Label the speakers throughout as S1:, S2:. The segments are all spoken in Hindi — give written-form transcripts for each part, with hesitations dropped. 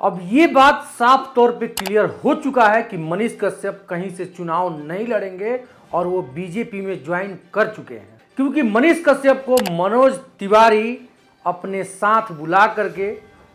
S1: अब ये बात साफ तौर पे क्लियर हो चुका है कि मनीष कश्यप कहीं से चुनाव नहीं लड़ेंगे और वो बीजेपी में ज्वाइन कर चुके हैं, क्योंकि मनीष कश्यप को मनोज तिवारी अपने साथ बुला करके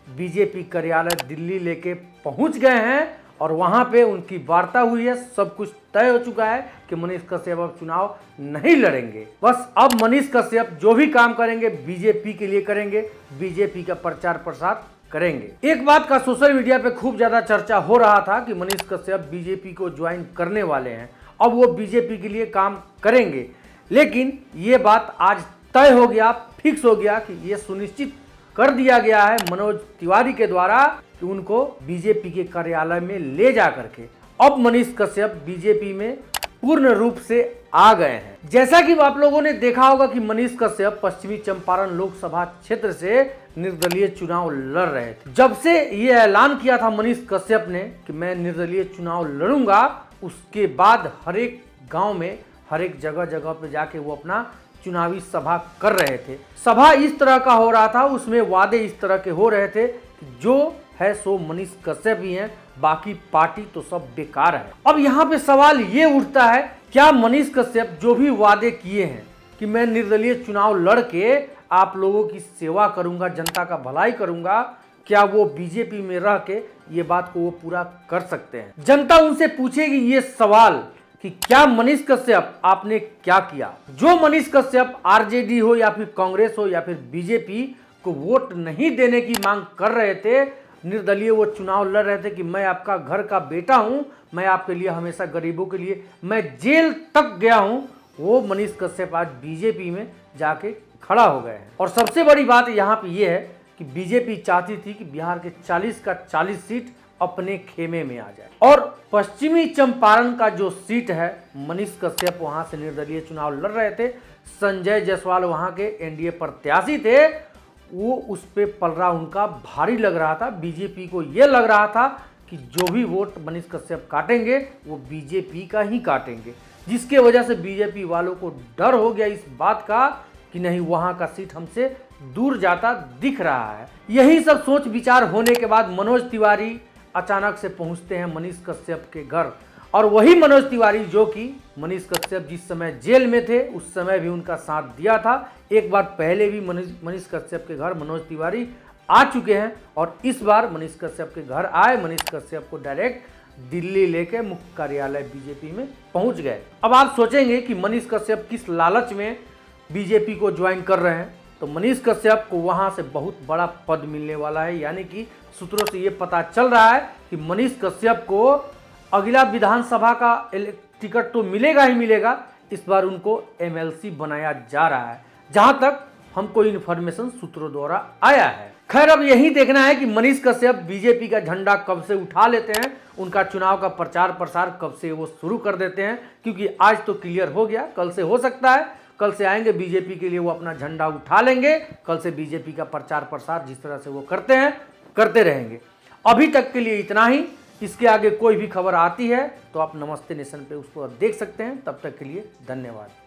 S1: बीजेपी कार्यालय दिल्ली लेके पहुंच गए हैं और वहां पे उनकी वार्ता हुई है। सब कुछ तय हो चुका है कि मनीष कश्यप अब चुनाव नहीं लड़ेंगे। बस अब मनीष कश्यप जो भी काम करेंगे बीजेपी के लिए करेंगे, बीजेपी का प्रचार प्रसार करेंगे। एक बात का सोशल मीडिया पे खूब ज्यादा चर्चा हो रहा था कि मनीष कश्यप बीजेपी को ज्वाइन करने वाले हैं, अब वो बीजेपी के लिए काम करेंगे। लेकिन ये बात आज तय हो गया, फिक्स हो गया कि ये सुनिश्चित कर दिया गया है मनोज तिवारी के द्वारा कि उनको बीजेपी के कार्यालय में ले जा करके अब मनीष कश्यप बीजेपी में पूर्ण रूप से आ गए हैं। जैसा कि आप लोगों ने देखा होगा कि मनीष कश्यप पश्चिमी चंपारण लोकसभा क्षेत्र से निर्दलीय चुनाव लड़ रहे थे। जब से ये ऐलान किया था मनीष कश्यप ने कि मैं निर्दलीय चुनाव लड़ूंगा, उसके बाद हर एक गांव में, हर एक जगह जगह पे जाके वो अपना चुनावी सभा कर रहे थे। सभा इस तरह का हो रहा था, उसमें वादे इस तरह के हो रहे थे कि जो है सो मनीष कश्यप ही हैं, बाकी पार्टी तो सब बेकार है। अब यहाँ पे सवाल ये उठता है, क्या मनीष कश्यप जो भी वादे किए हैं कि मैं निर्दलीय चुनाव लड़ के आप लोगों की सेवा करूंगा, जनता का भलाई करूंगा, क्या वो बीजेपी में रह के ये बात को वो पूरा कर सकते हैं? जनता उनसे पूछेगी ये सवाल कि क्या मनीष कश्यप आपने क्या किया? जो मनीष कश्यप आरजेडी हो या फिर कांग्रेस हो या फिर बीजेपी को वोट नहीं देने की मांग कर रहे थे, निर्दलीय वो चुनाव लड़ रहे थे कि मैं आपका घर का बेटा हूं, मैं आपके लिए हमेशा गरीबों के लिए मैं जेल तक गया हूं, वो मनीष कश्यप आज बीजेपी में जाके खड़ा हो गए हैं। और सबसे बड़ी बात यहाँ पे ये है कि बीजेपी चाहती थी कि बिहार के 40 का 40 सीट अपने खेमे में आ जाए और पश्चिमी चंपारण का जो सीट है मनीष कश्यप वहां से निर्दलीय चुनाव लड़ रहे थे। संजय जायसवाल वहां के एनडीए प्रत्याशी थे, वो उस पे पलड़ा उनका भारी लग रहा था। बीजेपी को ये लग रहा था कि जो भी वोट मनीष कश्यप काटेंगे वो बीजेपी का ही काटेंगे, जिसके वजह से बीजेपी वालों को डर हो गया इस बात का कि नहीं, वहां का सीट हमसे दूर जाता दिख रहा है। यही सब सोच विचार होने के बाद मनोज तिवारी अचानक से पहुंचते हैं मनीष कश्यप के घर। और वही मनोज तिवारी जो कि मनीष कश्यप जिस समय जेल में थे उस समय भी उनका साथ दिया था। एक बार पहले भी मनीष कश्यप के घर मनोज तिवारी आ चुके हैं और इस बार मनीष कश्यप के घर आए, मनीष कश्यप को डायरेक्ट दिल्ली लेके मुख्य कार्यालय बीजेपी में पहुंच गए। अब आप सोचेंगे कि मनीष कश्यप किस लालच में बीजेपी को ज्वाइन कर रहे हैं, तो मनीष कश्यप को वहां से बहुत बड़ा पद मिलने वाला है। यानी कि सूत्रों से ये पता चल रहा है कि मनीष कश्यप को अगला विधानसभा का टिकट तो मिलेगा ही मिलेगा, इस बार उनको एमएलसी बनाया जा रहा है, जहां तक हमको इन्फॉर्मेशन सूत्रों द्वारा आया है। खैर, अब यही देखना है कि मनीष कश्यप बीजेपी का झंडा कब से उठा लेते हैं, उनका चुनाव का प्रचार प्रसार कब से वो शुरू कर देते हैं, क्योंकि आज तो क्लियर हो गया, कल से हो सकता है, कल से आएंगे बीजेपी के लिए वो अपना झंडा उठा लेंगे। कल से बीजेपी का प्रचार प्रसार जिस तरह से वो करते हैं करते रहेंगे। अभी तक के लिए इतना ही। इसके आगे कोई भी खबर आती है तो आप नमस्ते नेशन पे उसको देख सकते हैं। तब तक के लिए धन्यवाद।